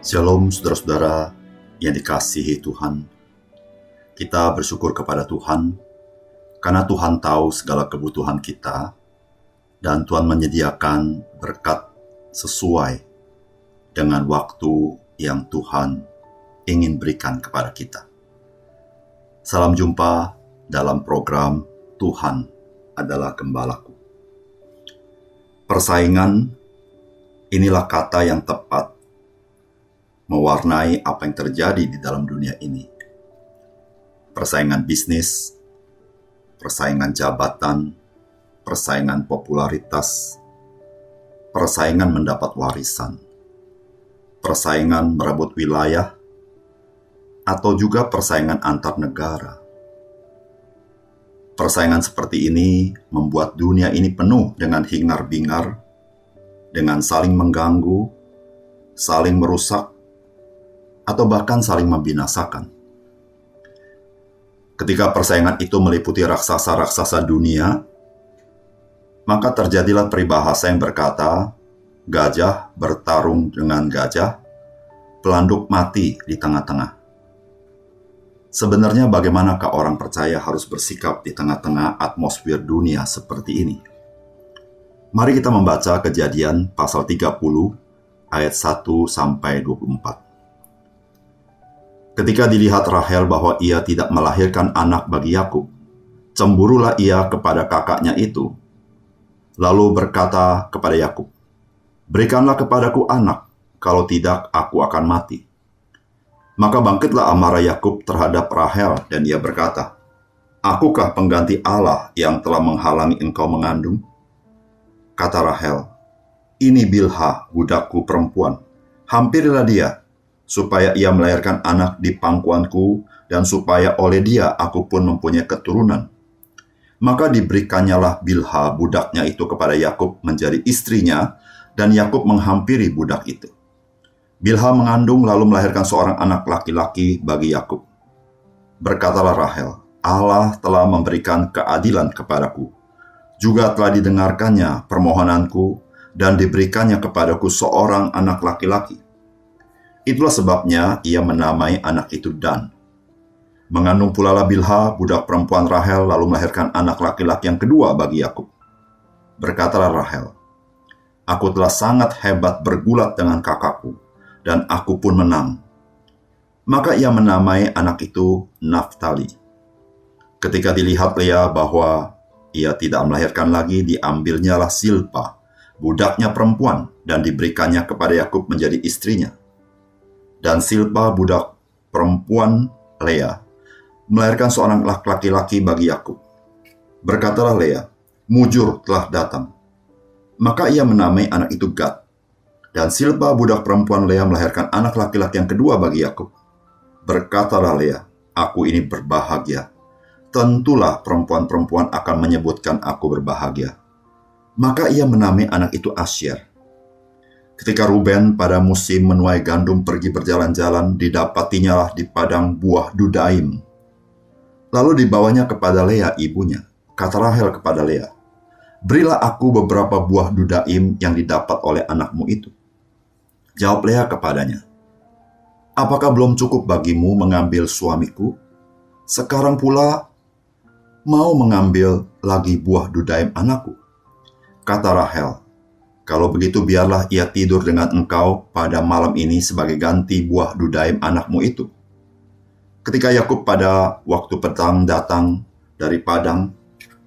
Shalom saudara-saudara yang dikasihi Tuhan. Kita bersyukur kepada Tuhan karena Tuhan tahu segala kebutuhan kita dan Tuhan menyediakan berkat sesuai dengan waktu yang Tuhan ingin berikan kepada kita. Salam jumpa dalam program Tuhan adalah Gembalaku. Persaingan, inilah kata yang tepat mewarnai apa yang terjadi di dalam dunia ini. Persaingan bisnis, persaingan jabatan, persaingan popularitas, persaingan mendapat warisan, persaingan merebut wilayah, atau juga persaingan antar negara. Persaingan seperti ini membuat dunia ini penuh dengan hingar-bingar, dengan saling mengganggu, saling merusak, atau bahkan saling membinasakan. Ketika persaingan itu meliputi raksasa-raksasa dunia, maka terjadilah peribahasa yang berkata, gajah bertarung dengan gajah, pelanduk mati di tengah-tengah. Sebenarnya bagaimanakah orang percaya harus bersikap di tengah-tengah atmosfer dunia seperti ini? Mari kita membaca Kejadian pasal 30 ayat 1-24. Ketika dilihat Rahel bahwa ia tidak melahirkan anak bagi Yakub, cemburulah ia kepada kakaknya itu. Lalu berkata kepada Yakub, "Berikanlah kepadaku anak, kalau tidak aku akan mati." Maka bangkitlah amarah Yakub terhadap Rahel dan ia berkata, "Akukah pengganti Allah yang telah menghalangi engkau mengandung?" Kata Rahel, "Ini Bilha, budakku perempuan. Hampirilah dia, supaya ia melahirkan anak di pangkuanku, dan supaya oleh dia aku pun mempunyai keturunan." Maka diberikannya Bilha budaknya itu kepada Yakub menjadi istrinya, dan Yakub menghampiri budak itu. Bilha mengandung lalu melahirkan seorang anak laki-laki bagi Yakub. Berkatalah Rahel, "Allah telah memberikan keadilan kepadaku, juga telah didengarkannya permohonanku, dan diberikannya kepadaku seorang anak laki-laki." Itulah sebabnya ia menamai anak itu Dan. Mengandung pula Bilha, budak perempuan Rahel, lalu melahirkan anak laki-laki yang kedua bagi Yakub. Berkatalah Rahel, "Aku telah sangat hebat bergulat dengan kakakku, dan aku pun menang." Maka ia menamai anak itu Naftali. Ketika dilihat Lea bahwa ia tidak melahirkan lagi, diambilnyalah Silpa, budaknya perempuan, dan diberikannya kepada Yakub menjadi istrinya. Dan Silpa, budak perempuan Lea, melahirkan seorang laki-laki bagi Yakub. Berkatalah Lea, "Mujur telah datang." Maka ia menamai anak itu Gad. Dan Silpa, budak perempuan Lea, melahirkan anak laki-laki yang kedua bagi Yakub. Berkatalah Lea, "Aku ini berbahagia. Tentulah perempuan-perempuan akan menyebutkan aku berbahagia." Maka ia menamai anak itu Asyer. Ketika Ruben pada musim menuai gandum pergi berjalan-jalan, didapatinya di padang buah Dudaim. Lalu dibawanya kepada Lea ibunya. Kata Rahel kepada Lea, "Berilah aku beberapa buah Dudaim yang didapat oleh anakmu itu." Jawab Lea kepadanya, "Apakah belum cukup bagimu mengambil suamiku? Sekarang pula mau mengambil lagi buah Dudaim anakku?" Kata Rahel, "Kalau begitu biarlah ia tidur dengan engkau pada malam ini sebagai ganti buah Dudaim anakmu itu." Ketika Yakub pada waktu petang datang dari padang,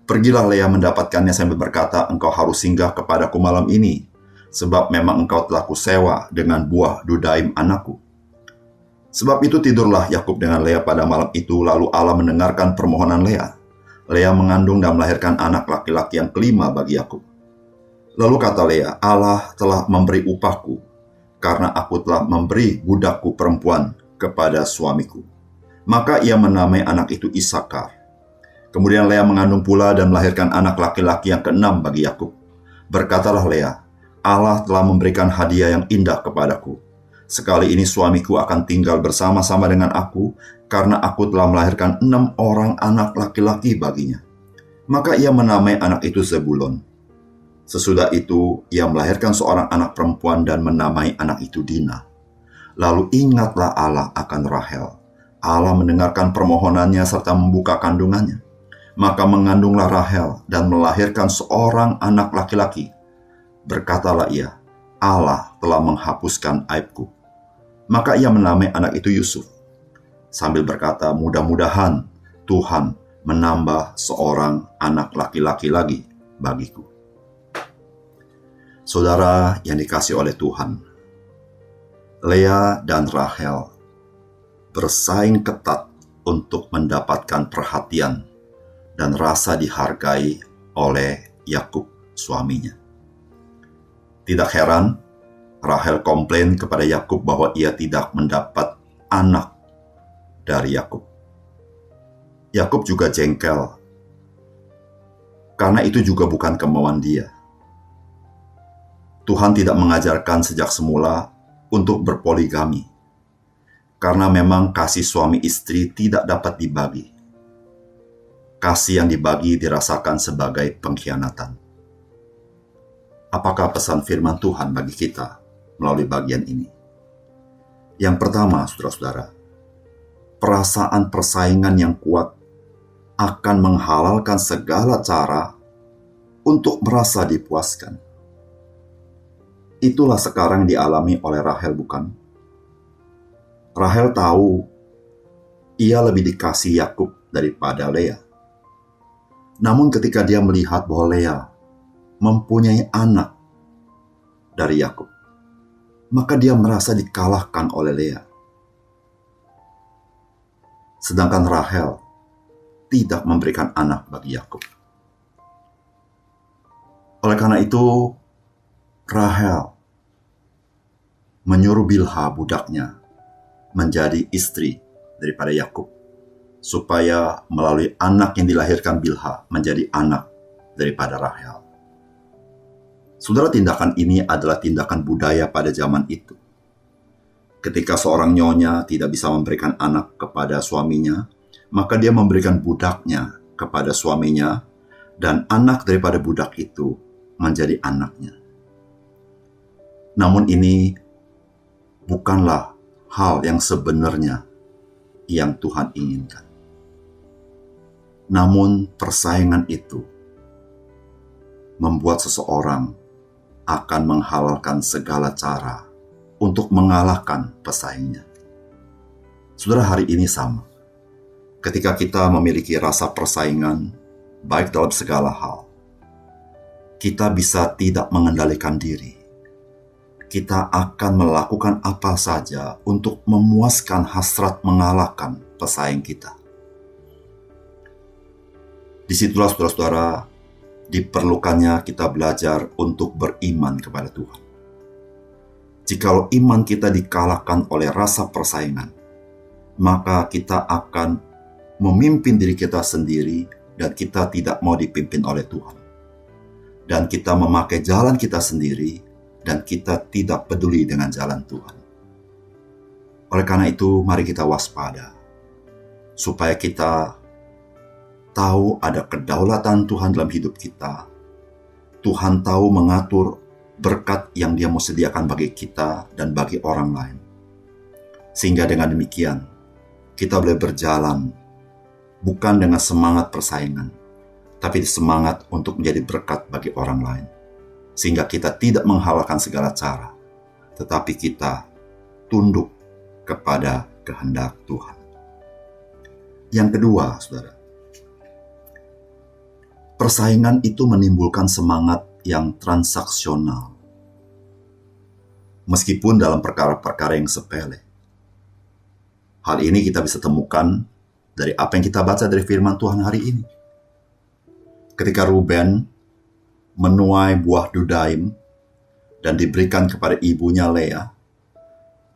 pergilah Lea mendapatkannya sambil berkata, "Engkau harus singgah kepadaku malam ini, sebab memang engkau telah kusewa dengan buah Dudaim anakku." Sebab itu tidurlah Yakub dengan Lea pada malam itu, lalu Allah mendengarkan permohonan Lea. Lea mengandung dan melahirkan anak laki-laki yang kelima bagi Yakub. Lalu kata Lea, "Allah telah memberi upahku, karena aku telah memberi budakku perempuan kepada suamiku." Maka ia menamai anak itu Isakar. Kemudian Lea mengandung pula dan melahirkan anak laki-laki yang keenam bagi Yakub. Berkatalah Lea, "Allah telah memberikan hadiah yang indah kepadaku. Sekali ini suamiku akan tinggal bersama-sama dengan aku, karena aku telah melahirkan 6 orang anak laki-laki baginya." Maka ia menamai anak itu Zebulon. Sesudah itu, ia melahirkan seorang anak perempuan dan menamai anak itu Dina. Lalu ingatlah Allah akan Rahel. Allah mendengarkan permohonannya serta membuka kandungannya. Maka mengandunglah Rahel dan melahirkan seorang anak laki-laki. Berkatalah ia, Allah telah menghapuskan aibku. Maka ia menamai anak itu Yusuf, sambil berkata, mudah-mudahan Tuhan menambah seorang anak laki-laki lagi bagiku. Saudara yang dikasihi oleh Tuhan, Lea dan Rahel bersaing ketat untuk mendapatkan perhatian dan rasa dihargai oleh Yakub, suaminya. Tidak heran, Rahel komplain kepada Yakub bahwa ia tidak mendapat anak dari Yakub. Yakub juga jengkel, karena itu juga bukan kemauan dia. Tuhan tidak mengajarkan sejak semula untuk berpoligami, karena memang kasih suami istri tidak dapat dibagi. Kasih yang dibagi dirasakan sebagai pengkhianatan. Apakah pesan firman Tuhan bagi kita melalui bagian ini? Yang pertama, saudara-saudara, perasaan persaingan yang kuat akan menghalalkan segala cara untuk merasa dipuaskan. Itulah sekarang dialami oleh Rahel, bukan? Rahel tahu ia lebih dikasihi Yakub daripada Lea. Namun ketika dia melihat bahwa Lea mempunyai anak dari Yakub, maka dia merasa dikalahkan oleh Lea. Sedangkan Rahel tidak memberikan anak bagi Yakub. Oleh karena itu, Rahel menyuruh Bilha budaknya menjadi istri daripada Yakub, supaya melalui anak yang dilahirkan Bilha menjadi anak daripada Rahel. Saudara, tindakan ini adalah tindakan budaya pada zaman itu. Ketika seorang nyonya tidak bisa memberikan anak kepada suaminya, maka dia memberikan budaknya kepada suaminya, dan anak daripada budak itu menjadi anaknya. Namun ini bukanlah hal yang sebenarnya yang Tuhan inginkan. Namun persaingan itu membuat seseorang akan menghalalkan segala cara untuk mengalahkan pesaingnya. Saudara, hari ini sama. Ketika kita memiliki rasa persaingan, baik dalam segala hal, kita bisa tidak mengendalikan diri. Kita akan melakukan apa saja untuk memuaskan hasrat mengalahkan pesaing kita. Disitulah saudara-saudara, diperlukannya kita belajar untuk beriman kepada Tuhan. Jikalau iman kita dikalahkan oleh rasa persaingan, maka kita akan memimpin diri kita sendiri dan kita tidak mau dipimpin oleh Tuhan. Dan kita memakai jalan kita sendiri dan kita tidak peduli dengan jalan Tuhan. Oleh karena itu, mari kita waspada, supaya kita tahu ada kedaulatan Tuhan dalam hidup kita. Tuhan tahu mengatur berkat yang Dia mau sediakan bagi kita dan bagi orang lain. Sehingga dengan demikian, kita boleh berjalan bukan dengan semangat persaingan, tapi semangat untuk menjadi berkat bagi orang lain. Sehingga kita tidak menghalalkan segala cara, tetapi kita tunduk kepada kehendak Tuhan. Yang kedua, saudara, persaingan itu menimbulkan semangat yang transaksional. Meskipun dalam perkara-perkara yang sepele. Hal ini kita bisa temukan dari apa yang kita baca dari firman Tuhan hari ini. Ketika Ruben menuai buah dudaim dan diberikan kepada ibunya Lea,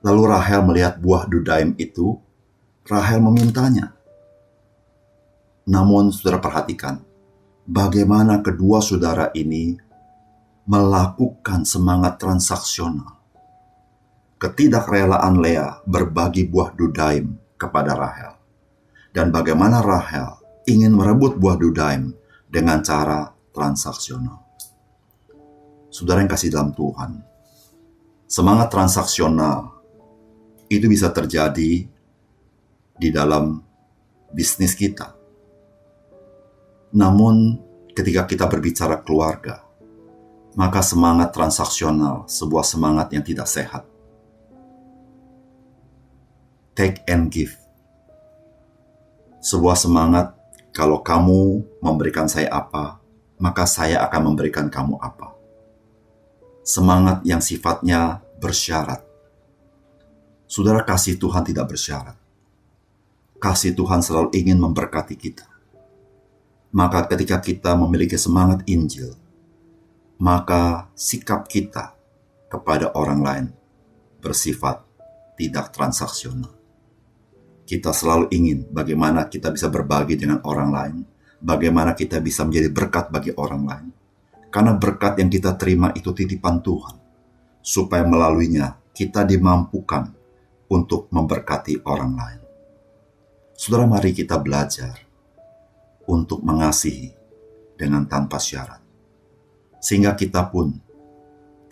lalu Rahel melihat buah dudaim itu, Rahel memintanya. Namun saudara perhatikan, bagaimana kedua saudara ini melakukan semangat transaksional. Ketidakrelaan Lea berbagi buah dudaim kepada Rahel. Dan bagaimana Rahel ingin merebut buah dudaim dengan cara transaksional. Saudara yang kasih dalam Tuhan, semangat transaksional Itu bisa terjadi di dalam bisnis kita. Namun, ketika kita berbicara keluarga, maka semangat transaksional sebuah semangat yang tidak sehat. Take and give. Sebuah semangat, kalau kamu memberikan saya apa, maka saya akan memberikan kamu apa. Semangat yang sifatnya bersyarat. Saudara, kasih Tuhan tidak bersyarat. Kasih Tuhan selalu ingin memberkati kita. Maka ketika kita memiliki semangat Injil, maka sikap kita kepada orang lain bersifat tidak transaksional. Kita selalu ingin bagaimana kita bisa berbagi dengan orang lain, bagaimana kita bisa menjadi berkat bagi orang lain. Karena berkat yang kita terima itu titipan Tuhan, supaya melaluinya kita dimampukan untuk memberkati orang lain. Saudara, mari kita belajar untuk mengasihi dengan tanpa syarat, sehingga kita pun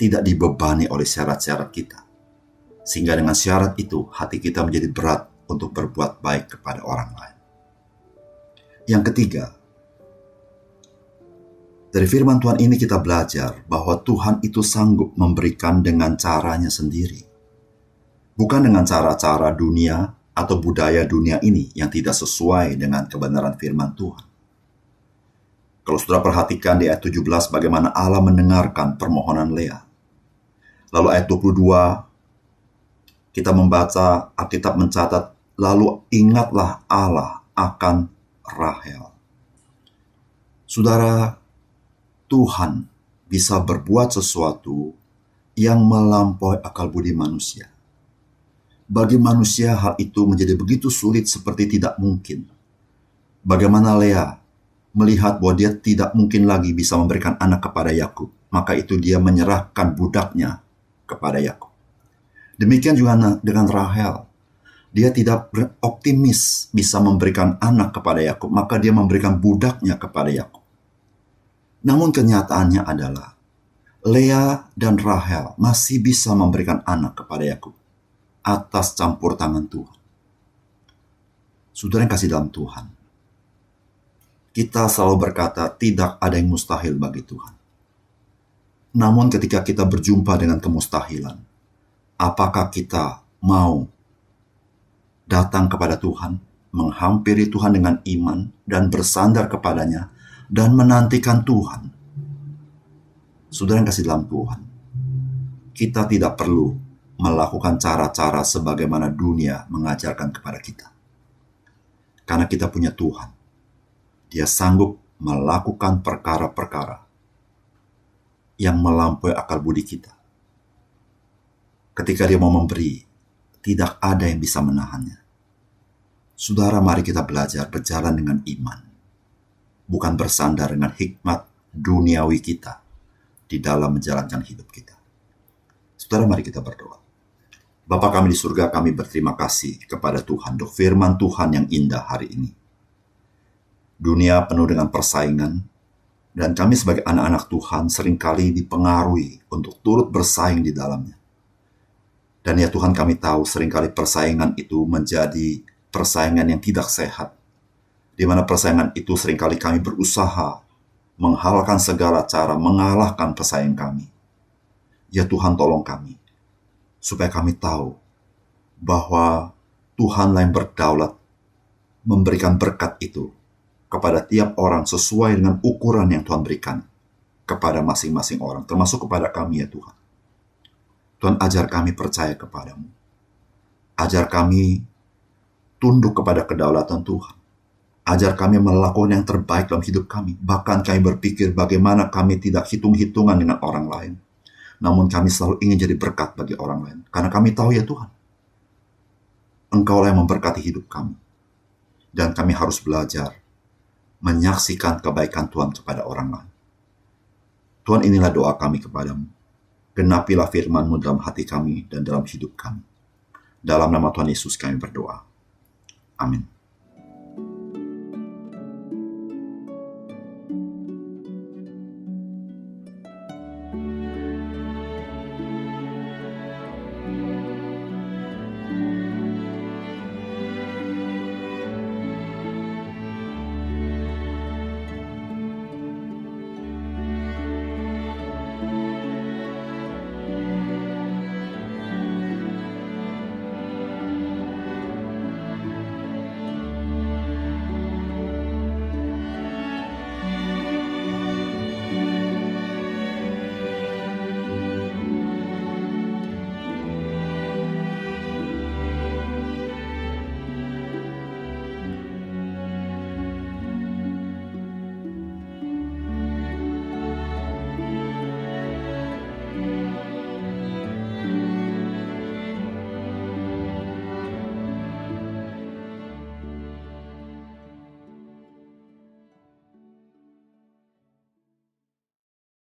tidak dibebani oleh syarat-syarat kita. Sehingga dengan syarat itu hati kita menjadi berat untuk berbuat baik kepada orang lain. Yang ketiga, dari firman Tuhan ini kita belajar bahwa Tuhan itu sanggup memberikan dengan caranya sendiri. Bukan dengan cara-cara dunia atau budaya dunia ini yang tidak sesuai dengan kebenaran firman Tuhan. Kalau saudara perhatikan di ayat 17 bagaimana Allah mendengarkan permohonan Lea. Lalu ayat 22 kita membaca, Alkitab mencatat, lalu ingatlah Allah akan Rahel. Saudara, Tuhan bisa berbuat sesuatu yang melampaui akal budi manusia. Bagi manusia hal itu menjadi begitu sulit seperti tidak mungkin. Bagaimana Lea melihat bahwa dia tidak mungkin lagi bisa memberikan anak kepada Yakub, maka itu dia menyerahkan budaknya kepada Yakub. Demikian juga dengan Rahel. Dia tidak optimis bisa memberikan anak kepada Yakub, maka dia memberikan budaknya kepada Yakub. Namun kenyataannya adalah Lea dan Rahel masih bisa memberikan anak kepada Yakub atas campur tangan Tuhan. Saudara yang kasih dalam Tuhan, kita selalu berkata tidak ada yang mustahil bagi Tuhan. Namun ketika kita berjumpa dengan kemustahilan, apakah kita mau datang kepada Tuhan, menghampiri Tuhan dengan iman dan bersandar kepadanya dan menantikan Tuhan? Saudara yang kasih dalam Tuhan, kita tidak perlu melakukan cara-cara sebagaimana dunia mengajarkan kepada kita. Karena kita punya Tuhan. Dia sanggup melakukan perkara-perkara yang melampaui akal budi kita. Ketika dia mau memberi, tidak ada yang bisa menahannya. Saudara, mari kita belajar berjalan dengan iman, bukan bersandar dengan hikmat duniawi kita di dalam menjalankan hidup kita. Saudara, mari kita berdoa. Bapa kami di surga, kami berterima kasih kepada Tuhan untuk firman Tuhan yang indah hari ini. Dunia penuh dengan persaingan, dan kami sebagai anak-anak Tuhan seringkali dipengaruhi untuk turut bersaing di dalamnya. Dan ya Tuhan, kami tahu seringkali persaingan itu menjadi persaingan yang tidak sehat, di mana persaingan itu seringkali kami berusaha menghalalkan segala cara, mengalahkan pesaing kami. Ya Tuhan, tolong kami, supaya kami tahu bahwa Tuhanlah yang berdaulat memberikan berkat itu kepada tiap orang sesuai dengan ukuran yang Tuhan berikan kepada masing-masing orang, termasuk kepada kami ya Tuhan. Tuhan, ajar kami percaya kepadamu. Ajar kami tunduk kepada kedaulatan Tuhan. Ajar kami melakukan yang terbaik dalam hidup kami. Bahkan kami berpikir bagaimana kami tidak hitung-hitungan dengan orang lain. Namun kami selalu ingin jadi berkat bagi orang lain. Karena kami tahu ya Tuhan, Engkaulah yang memberkati hidup kami. Dan kami harus belajar menyaksikan kebaikan Tuhan kepada orang lain. Tuhan, inilah doa kami kepadamu. Genapilah firman-Mu dalam hati kami dan dalam hidup kami. Dalam nama Tuhan Yesus kami berdoa. Amin.